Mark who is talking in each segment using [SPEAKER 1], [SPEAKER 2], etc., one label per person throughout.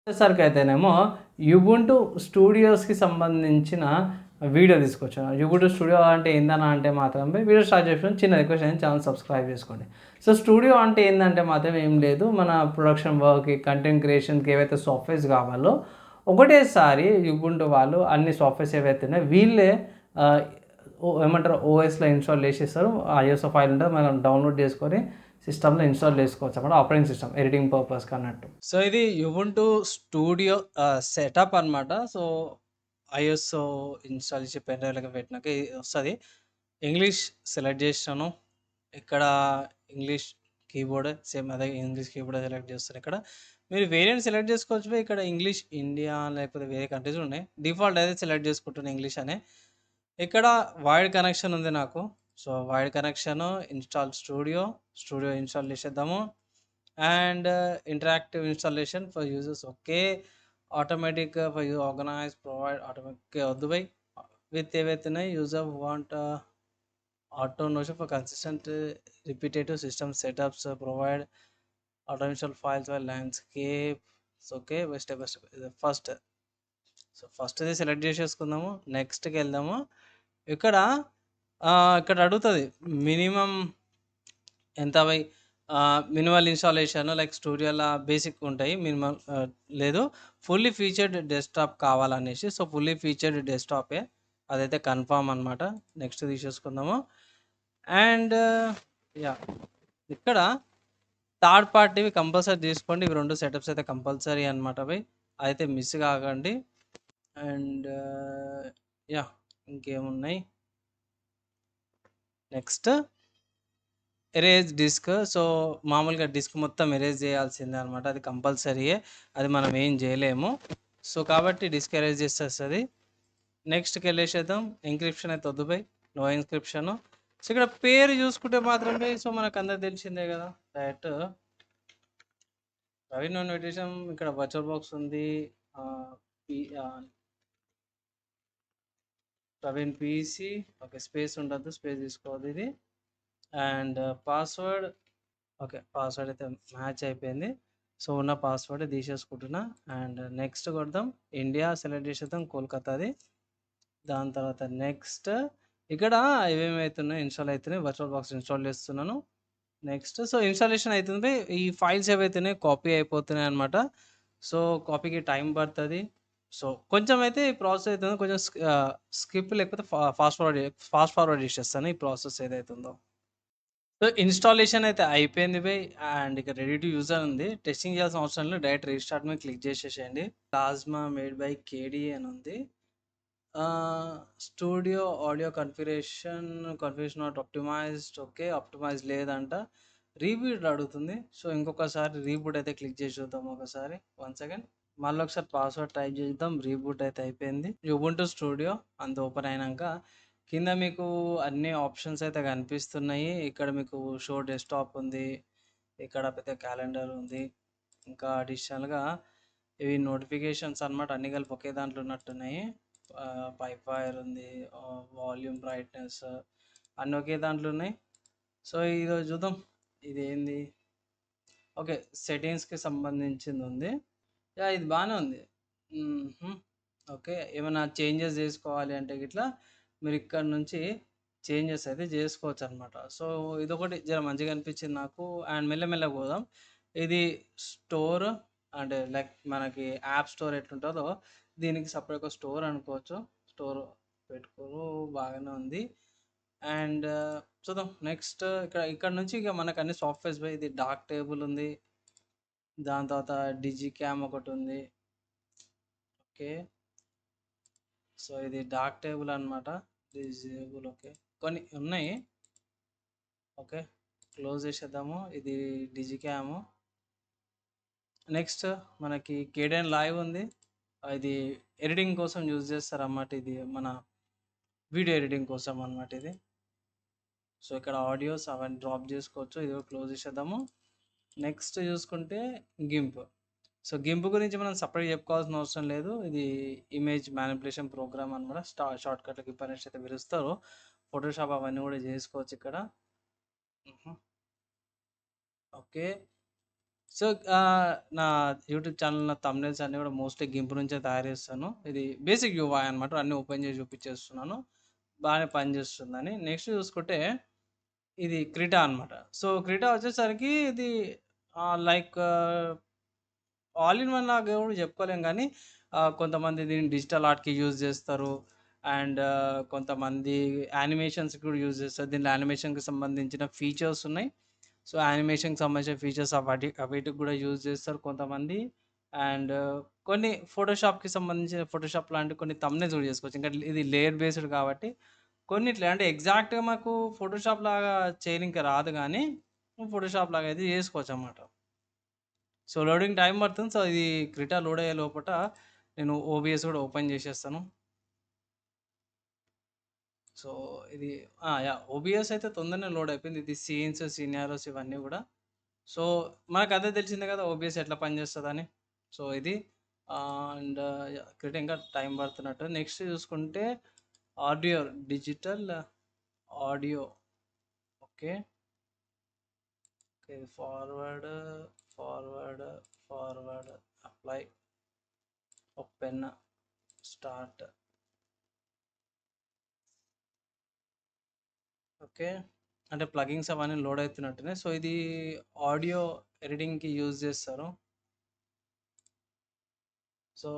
[SPEAKER 1] వచ్చేసరికైతేనేమో యుబుంటు స్టూడియోస్‌కి సంబంధించిన వీడియో తీసుకొచ్చాను. యుబుంటు స్టూడియో అంటే ఏందన్నా అంటే మాత్రం వీడియో స్టార్ట్ చేసిన చిన్న రిక్వెస్ట్ ఏంది ఛానల్ సబ్స్క్రైబ్ చేసుకోండి. సో స్టూడియో అంటే ఏందంటే మాత్రం ఏం లేదు. మన ప్రొడక్షన్ వర్క్‌కి, కంటెంట్ క్రియేషన్‌కి ఏవైతే సాఫ్ట్‌వేర్స్ కావాలో ఒకటేసారి యుబుంటు వాళ్ళు అన్ని సాఫ్ట్‌వేర్స్ ఏవైతే ఉన్నాయో వీళ్ళే ఆహ్, ఏమంటారు ఓఎస్‌లో ఇన్‌స్టాల్ చేసేస్తారు. ఐఎస్ఓ ఫైల్ ఉంటది. మనం డౌన్‌లోడ్ చేసుకొని సిస్టమ్‌లో ఇన్‌స్టాల్ చేసుకోవచ్చు అన్నమాట. ఆపరేటింగ్ సిస్టమ్ ఎడిటింగ్ పర్పస్‌కి అన్నట్టు. సో ఇది యుబుంటు స్టూడియో సెటప్ అనమాట. సో ఐఎస్ఓ ఇన్‌స్టాల్ చేసి పెన్ డ్రైవ్‌లోకి పెట్టినాక వస్తది. ఇంగ్లీష్ సెలెక్ట్ చేసినాను. ఇక్కడ ఇంగ్లీష్ కీబోర్డ్ సేమ్ అదే ఇంగ్లీష్ కీబోర్డ్ సెలెక్ట్ చేస్తాను ఇక్కడ. మీరు వేరియంట్ సెలెక్ట్ చేసుకోవచ్చు బై. ఇక్కడ ఇంగ్లీష్ ఇండియా లేకపోతే వేరే కంట్రీస్ ఉన్నాయి. డిఫాల్ట్ అయితే సెలెక్ట్ చేసుకుంటున్నా ఇంగ్లీష్ అనే. ఇక్కడ వైర్డ్ కనెక్షన్ ఉంది నాకు. So wired connection install studio. Studio install చేసేద్దాము. And interactive installation for users okay. Automatic for you organize provide automatic వద్దు బై. విత్ ఏవైతే ఉన్నాయి user want auto notion for consistent repetitive system setups provide automation files while landscape. So okay step by step first. So ఫస్ట్ది select చేసేసుకుందాము. నెక్స్ట్కి వెళ్దాము. ఇక్కడ ఇక్కడ అడుగుతుంది మినిమం ఎంత బై. మినిమల్ ఇన్స్టాలేషన్ లైక్ స్టూడియోలా బేసిక్ ఉంటాయి మినిమం లేదు ఫుల్లీ ఫీచర్డ్ డెస్క్టాప్ కావాలనేసి. సో ఫుల్లీ ఫీచర్డ్ డెస్క్టాపే అదైతే కన్ఫామ్ అనమాట. నెక్స్ట్ తీసేసుకుందాము. అండ్ యా ఇక్కడ థర్డ్ పార్టీవి కంపల్సరీ తీసుకోండి. ఇవి 2 సెటప్స్ అయితే కంపల్సరీ అనమాట బై. అయితే మిస్ కాకండి. అండ్ యా ఇంకేమున్నాయి నెక్స్ట్ ఎరేజ్ డిస్క్. సో మామూలుగా డిస్క్ మొత్తం ఎరేజ్ చేయాల్సిందే అనమాట. అది కంపల్సరీయే. అది మనం ఏం చేయలేము. సో కాబట్టి డిస్క్ ఎరేజ్ చేసేస్తుంది. నెక్స్ట్కి వెళ్ళేసేద్దాం. ఎంక్రిప్షన్ అయితే వద్దు బై. No encryption. సో ఇక్కడ పేరు చూసుకుంటే మాత్రం బై సో మనకు అందరికి తెలిసిందే కదా డైరెక్ట్ ప్రవీణ్ నోటిఫికేషన్. ఇక్కడ వర్చువల్ బాక్స్ ఉంది. Praveen PC okay. స్పేస్ ఉండద్దు, స్పేస్ తీసుకోవద్దు ఇది. And password okay. పాస్వర్డ్ అయితే మ్యాచ్ అయిపోయింది. సో ఉన్న పాస్వర్డ్ తీసేసుకుంటున్నా. అండ్ నెక్స్ట్ కొడదాం. ఇండియా సెలెక్ట్ చేసేద్దాం కోల్కతాది. దాని తర్వాత నెక్స్ట్ ఇక్కడ ఏమేమవుతున్నాయి ఇన్స్టాల్ అవుతున్నాయి. వర్చువల్ బాక్స్ ఇన్స్టాల్ చేస్తున్నాను. నెక్స్ట్ సో ఇన్స్టాలేషన్ అవుతుంది. ఈ ఫైల్స్ ఏవైతున్నాయి కాపీ అయిపోతున్నాయి అనమాట. సో కాపీకి టైం పడుతుంది. సో కొంచెం అయితే ఈ ప్రాసెస్ అవుతుంది. కొంచెం స్కిప్ లేకపోతే ఫాస్ట్ ఫార్వర్డ్ చేసేస్తాను ఈ ప్రాసెస్ ఏదైతుందో. సో ఇన్స్టాలేషన్ అయితే అయిపోయింది బై. అండ్ ఇక రెడీ టు యూజ్ అని ఉంది. టెస్టింగ్ చేయాల్సిన అవసరం లేదు. డైరెక్ట్ రీస్టార్ట్ మీద క్లిక్ చేసేసేయండి. ప్లాస్మా మేడ్ బై కేడీ అని ఉంది. Studio audio configuration not optimised. Okay optimise లేదంట. రీబూట్ అడుగుతుంది. సో ఇంకొకసారి రీబూట్ అయితే క్లిక్ చేసి చూద్దాం ఒకసారి. 1 సెకండ్. మళ్ళీ ఒకసారి పాస్వర్డ్ టైప్ చేద్దాం. రీబూట్ అయితే అయిపోయింది. ఉబుంటూ స్టూడియో అంత ఓపెన్ అయినాక కింద మీకు అన్ని ఆప్షన్స్ అయితే కనిపిస్తున్నాయి. ఇక్కడ మీకు షో డెస్క్టాప్ ఉంది. ఇక్కడ పెద్ద క్యాలెండర్ ఉంది. ఇంకా అడిషనల్గా ఇవి నోటిఫికేషన్స్ అనమాట. అన్ని కలిపి ఒకే దాంట్లో ఉన్నట్టున్నాయి. పైప్ వైర్ ఉంది. వాల్యూమ్ బ్రైట్నెస్ అన్నీ ఒకే దాంట్లో ఉన్నాయి. సో ఈరోజు చూద్దాం ఇది ఏంది. ఓకే సెట్టింగ్స్కి సంబంధించింది ఉంది. యా ఇది బాగానే ఉంది. ఓకే ఏమైనా చేంజెస్ చేసుకోవాలి అంటే ఇట్లా మీరు ఇక్కడ నుంచి చేంజెస్ అయితే చేసుకోవచ్చు అనమాట. సో ఇదొకటి జర మంచిగా అనిపించింది నాకు. అండ్ మెల్లమెల్లగా పోదాం. ఇది స్టోర్ అంటే లైక్ మనకి యాప్ స్టోర్ ఎట్లుంటుందో దీనికి సపరేట్గా స్టోర్ అనుకోవచ్చు. స్టోర్ పెట్టుకోరు బాగానే ఉంది. అండ్ చూద్దాం నెక్స్ట్ ఇక్కడ నుంచి ఇక మనకు అన్ని సాఫ్ట్వేర్స్ ఇది డార్క్ టేబుల్ ఉంది. దాని తర్వాత డిజి క్యామ్ ఒకటి ఉంది. ఓకే సో ఇది డార్క్ టేబుల్ అనమాట. డిజేబుల్ ఓకే కొన్ని ఉన్నాయి. ఓకే క్లోజ్ చేసేద్దాము. ఇది డిజి క్యాము. నెక్స్ట్ మనకి కేడెన్ లైవ్ ఉంది. ఇది ఎడిటింగ్ కోసం యూజ్ చేస్తారన్నమాట. ఇది మన వీడియో ఎడిటింగ్ కోసం అనమాట ఇది. సో ఇక్కడ ఆడియోస్ అవన్నీ డ్రాప్ చేసుకోవచ్చు. ఇది క్లోజ్ చేసేద్దాము. నెక్స్ట్ చూసుకుంటే గింప్. సో గింప్ గురించి మనం సపరేట్ చెప్పుకోవాల్సిన అవసరం లేదు. ఇది ఇమేజ్ మ్యానిపులేషన్ ప్రోగ్రామ్ అనమాట. షార్ట్ కట్లకి గిప్ అనేసి అయితే పిలుస్తారు. ఫోటోషాప్ అవన్నీ కూడా చేసుకోవచ్చు ఇక్కడ. ఓకే సో, నా యూట్యూబ్ ఛానెల్‌లో థంబ్‌నెయిల్స్ అన్నీ కూడా మోస్ట్‌లీ గింప్ నుంచే తయారు చేస్తాను. ఇది బేసిక్ యూఐ అనమాట. అన్నీ ఓపెన్ చేసి చూపించేస్తున్నాను. బాగానే పనిచేస్తుందని. నెక్స్ట్ చూసుకుంటే ఇది క్రిటా అనమాట. సో, క్రిటా వచ్చేసరికి ఇది లైక్ ఆల్ ఇన్ వన్ లాగా కూడా చెప్పుకోలేం గానీ, కొంతమంది దీన్ని డిజిటల్ ఆర్ట్‌కి యూజ్ చేస్తారు. అండ్ కొంతమంది యానిమేషన్స్‌కి కూడా యూజ్ చేస్తారు. దీంట్లో యానిమేషన్‌కి సంబంధించిన ఫీచర్స్ ఉన్నాయి. సో, యానిమేషన్‌కి సంబంధించిన ఫీచర్స్ వీటికి కూడా యూజ్ చేస్తారు కొంతమంది. అండ్ కొన్ని ఫోటోషాప్‌కి సంబంధించిన ఫోటోషాప్ లాంటి కొన్ని థంబ్‌నెయిల్స్ కూడా చేసుకోవచ్చు. ఇంకా ఇది లేయర్ బేస్డ్ కాబట్టి కొన్నిట్లే అంటే ఎగ్జాక్ట్‌గా మాకు ఫోటోషాప్ లాగా చేయనీకి రాదు గానీ, ఫోటోషాప్ లాగా అయితే చేసుకోవచ్చనమాట. సో, లోడింగ్ టైం పడుతుంది. సో, ఇది క్రిటా లోడ్ అయ్యే లోపట నేను ఓబీఎస్ కూడా ఓపెన్ చేసేస్తాను. సో, ఇది యాహ్! ఓబీఎస్ అయితే తొందరనే లోడ్ అయిపోయింది. ఇది సీన్స్, సినారియోస్ ఇవన్నీ గూడా. సో, మనకదే తెలిసిందే కదా! ఓబీఎస్ ఎట్లా పనిచేస్తదని. సో, ఇది అండ్ యాహ్! క్రిటా ఇంకా టైం పడుతున్నట్టు. నెక్స్ట్ చూసుకుంటే audio, digital audio. Okay. Okay. Forward, forward, forward, apply, open, start. Okay. అంటే ప్లగిన్స్ అవన్నీ లోడ్ అయితున్నట్టున్నాయి. సో, ఇది ఆడియో ఎడిటింగ్‌కి యూజ్ చేస్తారు. సో,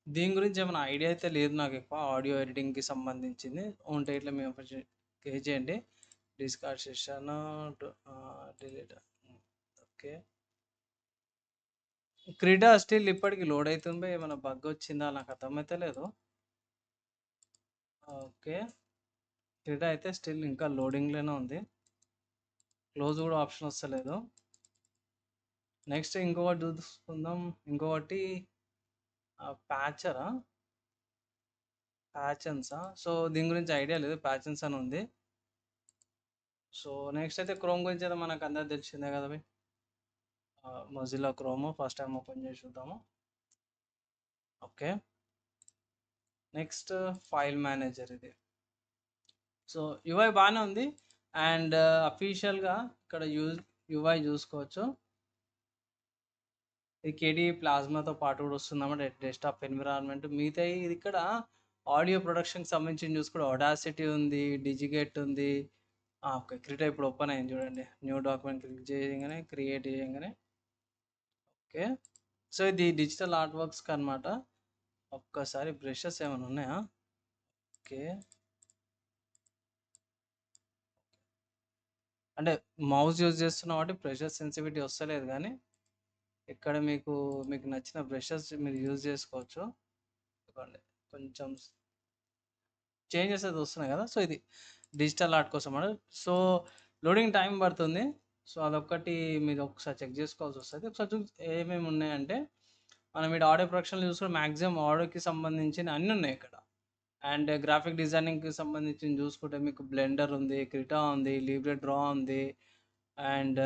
[SPEAKER 1] దీని గురించి ఏమైనా ఐడియా అయితే లేదు నాకెక్కువ. ఆడియో ఎడిటింగ్‌కి సంబంధించింది. ఉంటే ఇట్లా మేము చేయండి. Discard session delete. ఓకే. క్రీడా స్టిల్ ఇప్పటికి లోడ్ అయితుంది. ఏమైనా బగ్ వచ్చిందా నాకు అర్థమైతే లేదు. ఓకే. క్రీడా అయితే స్టిల్ ఇంకా లోడింగ్‌లోనే ఉంది. క్లోజ్ కూడా ఆప్షన్ వస్తలేదు. నెక్స్ట్ ఇంకొకటి చూసుకుందాం. ఇంకొకటి ప్యాచరా? ప్యాచెన్సా? సో, దీని గురించి ఐడియా లేదు. ప్యాచెన్స్ అని ఉంది. సో, నెక్స్ట్ అయితే క్రోమ్ గురించి అయితే మనకు అందరికి తెలిసిందే కదా భయ్. Mozilla chrome first time open చేసి చూద్దాము. ఓకే. నెక్స్ట్ ఫైల్ మేనేజర్ ఇది. సో, యూఐ బాగానే ఉంది. అండ్ అఫీషియల్‌గా ఇక్కడ యూఐ చూసుకోవచ్చు. ఇది కేడీ ప్లాస్మాతో పాటు కూడా వస్తుందన్నమాట. డెస్క్‌టాప్ ఎన్విరాన్మెంట్ మిగతాయి ఇది ఇక్కడ ఆడియో ప్రొడక్షన్‌కి సంబంధించింది చూసుకుంటే ఆడాసిటీ ఉంది, డిజిగేట్ ఉంది. ఓకే. క్రియేట్ ఇప్పుడు ఓపెన్ అయింది చూడండి. న్యూ డాక్యుమెంట్ క్లిక్ చేయంగానే క్రియేట్ చేయంగానే ఓకే. సో, ఇది డిజిటల్ ఆర్ట్ వర్క్స్‌కి అనమాట. ఒక్కసారి బ్రషెస్ ఏమైనా ఉన్నాయా? ఓకే. అంటే మౌస్ యూజ్ చేస్తున్నాం కాబట్టి ప్రెషర్ సెన్సిటివిటీ వస్తలేదు గానీ, ఇక్కడ మీకు నచ్చిన బ్రషెస్ మీరు యూజ్ చేసుకోవచ్చు. ఇదిగోండి కొంచెం చేంజెస్ అయితే వస్తున్నాయి కదా! సో, ఇది డిజిటల్ ఆర్ట్ కోసం అన్నమాట. సో, లోడింగ్ టైం పడుతుంది. సో, అదొక్కటి మీరు ఒకసారి చెక్ చేసుకోవాల్సొస్తది. ఒకసారి ఏమేమి ఉన్నాయంటే, మనం ఈడ ఆడియో ప్రొడక్షన్‌లో చూసుకుంటే మాక్సిమం ఆడియోకి సంబంధించినయి అన్నీ ఉన్నాయి ఇక్కడ. అండ్ గ్రాఫిక్ డిజైనింగ్‌కి సంబంధించింది చూసుకుంటే మీకు బ్లెండర్ ఉంది, క్రిటా ఉంది, లీబ్రే డ్రా ఉంది. అండ్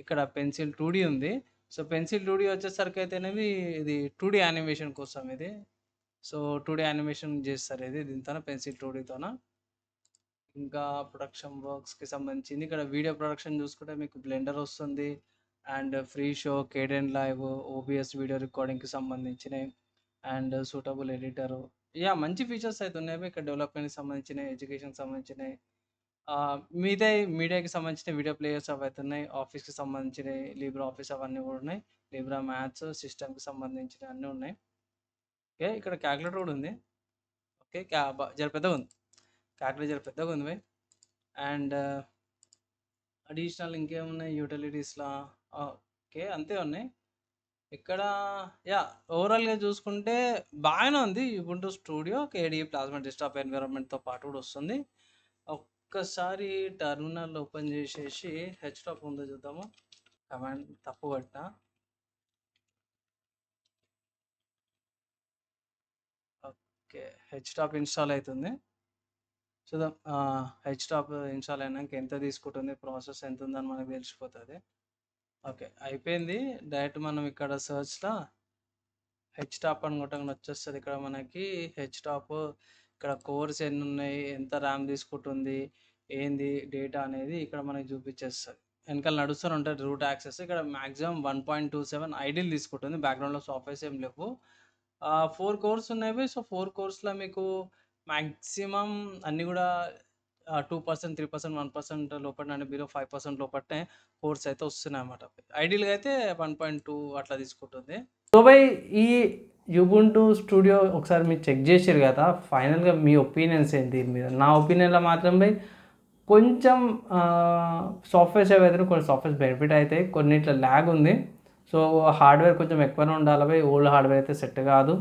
[SPEAKER 1] ఇక్కడ పెన్సిల్ 2డీ ఉంది. సో, పెన్సిల్ 2డీ వచ్చేసరికయితేనేమి ఇది 2డీ యానిమేషన్ కోసం ఇది. సో, 2డీ యానిమేషన్ చేస్తారు ఇది దీనితోన పెన్సిల్ 2డీతోన. ఇంకా ప్రొడక్షన్ వర్క్స్‌కి సంబంధించింది. ఇక్కడ వీడియో ప్రొడక్షన్ చూసుకుంటే మీకు బ్లెండర్ వస్తుంది. And free show, Kdenlive, OBS video రికార్డింగ్‌కి సంబంధించినయి. And suitable editor. యాహ్! మంచి ఫీచర్స్ అయితే ఉన్నాయి. ఇక్కడ డెవలప్‌మెంట్‌కి సంబంధించినయి, ఎడ్యుకేషన్‌కి సంబంధించినయి. మిగతాయి మీడియాకి సంబంధించిన వీడియో ప్లేయర్స్ అవైతే ఉన్నాయి. ఆఫీస్‌కి సంబంధించినయి, లిబ్రా ఆఫీస్ అవన్నీ కూడా ఉన్నాయి. లిబ్రా మ్యాథ్స్, సిస్టమ్‌కి సంబంధించినయి అన్నీ ఉన్నాయి. ఓకే. ఇక్కడ కాలిక్యులేటర్ కూడా ఉంది. ఓకే. జర పెద్దగుంది. కాలిక్యులేటర్ జర పెద్దగుంది బయ్. అండ్ అడిషనల్ ఇంకేమున్నాయి యుటిలిటీస్‌లా ఓకే. అంతే ఉన్నాయి. ఇక్కడ యాహ్! ఓవరాల్‌గా చూసుకుంటే బాగానే ఉంది. ఉబుంటూ స్టూడియో, కేడీ ప్లాస్మా డెస్క్‌టాప్ ఎన్విరాన్మెంట్‌తో పాటు కూడా వస్తుంది. ఒక్కసారి టెర్మినల్ ఓపెన్ చేసేసి హెచ్‌టాప్ ఉందో చూద్దాము. కమాండ్ తప్పు కొట్టినా. ఓకే. హెచ్‌టాప్ ఇన్‌స్టాల్ అయితుంది. చూద్దాం. హెచ్‌టాప్ ఇన్‌స్టాల్ అయినంక ఎంత తీసుకుంటుంది, ప్రాసెస్ ఎంతుందని మనకు తెలిసిపోతది. ఓకే. అయిపోయింది. డైరెక్ట్ మనం ఇక్కడ సెర్చ్‌ల హెచ్‌టాప్ అని కొట్టంగానే వచ్చేస్తది. ఇక్కడ మనకి హెచ్‌టాప్ ఇక్కడ కోర్స్ ఎన్నున్నాయి, ఎంత ర్యామ్ తీసుకుంటుంది, ఏంది డేటా అనేది ఇక్కడ మనకి చూపిచ్చేస్తది. వెనకాల నడుస్తూనే ఉంటుంది రూట్ యాక్సెస్. ఇక్కడ మాక్సిమం 1.27 ఐడిల్ తీసుకుంటుంది. బ్యాక్‌గ్రౌండ్‌లో సాఫ్ట్‌వేర్స్ ఏం లేవు. 4 కోర్స్ ఉన్నవి. సో, 4 కోర్స్‌లో మీకు మాక్సిమం అన్నీ గూడా 2%, 3%, 1% లోపటనే బిలో 5% లోపటనే కోర్స్ అయితే వస్తున్నాయన్నమాట. ఐడియల్‌గా అయితే 1.2 అట్లా తీసుకుంటుంది. సో, బై ఈ యుబుంటు స్టూడియో ఒకసారి మీరు చెక్ చేసిర్రు కదా! ఫైనల్‌గా మీ ఒపీనియన్స్ ఏంటి దీని మీద? నా ఒపీనియన్‌లో మాత్రం బై కొంచెం సాఫ్ట్‌వేర్స్ ఏవైతే కొన్ని సాఫ్ట్‌వేర్స్ బెనిఫిట్ అయితాయి. కొన్నిట్లో ల్యాగ్ ఉంది. సో, హార్డ్‌వేర్ కొంచెం ఎక్కువనే ఉండాలి బై. ఓల్డ్ హార్డ్‌వేర్ అయితే సెట్ కాదు.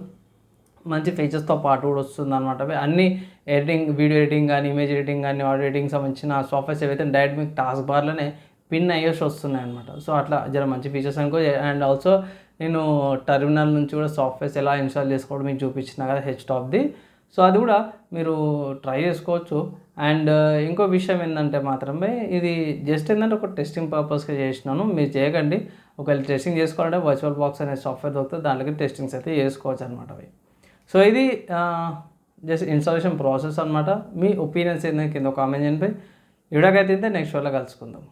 [SPEAKER 1] మంచి ఫీచర్స్‌తో పాటు కూడా వస్తుందనమాట. అన్నీ ఎడిటింగ్, వీడియో ఎడిటింగ్ గానీ, ఇమేజ్ ఎడిటింగ్ గానీ, ఆడియో ఎడిటింగ్ సంబంధించిన సాఫ్ట్‌వేర్స్ ఏవైతే డైరెక్ట్ మీకు టాస్క్ బార్‌లోనే పిన్ అయ్యేసి వస్తున్నాయన్నమాట. సో, అట్లా జర మంచి ఫీచర్స్ అనుకో. అండ్ ఆల్సో నేను టెర్మినల్ నుంచి కూడా సాఫ్ట్‌వేర్స్ ఎలా ఇన్‌స్టాల్ చేసుకోవడం మీకు చూపించిన కదా హెచ్‌టాప్‌ది. సో, అది కూడా మీరు ట్రై చేసుకోవచ్చు. అండ్ ఇంకో విషయం ఏందంటే మాత్రమే ఇది జస్ట్ ఏందంటే ఒక టెస్టింగ్ పర్పస్‌గా చేసినాను. మీరు చేయకండి. ఒకవేళ టెస్టింగ్ చేసుకోవాలంటే వర్చువల్ బాక్స్ అనే సాఫ్ట్‌వేర్ దొరుకుతది. దాంట్లోకి టెస్టింగ్స్ అయితే చేసుకోవచ్చనమాట అవి. సో, ఇది జస్ట్ ఇన్‌స్టాలేషన్ ప్రాసెస్ అనమాట. మీ ఒపీనియన్స్ ఏందో కింద కామెంట్ చేయండి. ఈ వీడియోకైతే ఇంతే. నెక్స్ట్ వీడియోలో కలుసుకుందాం.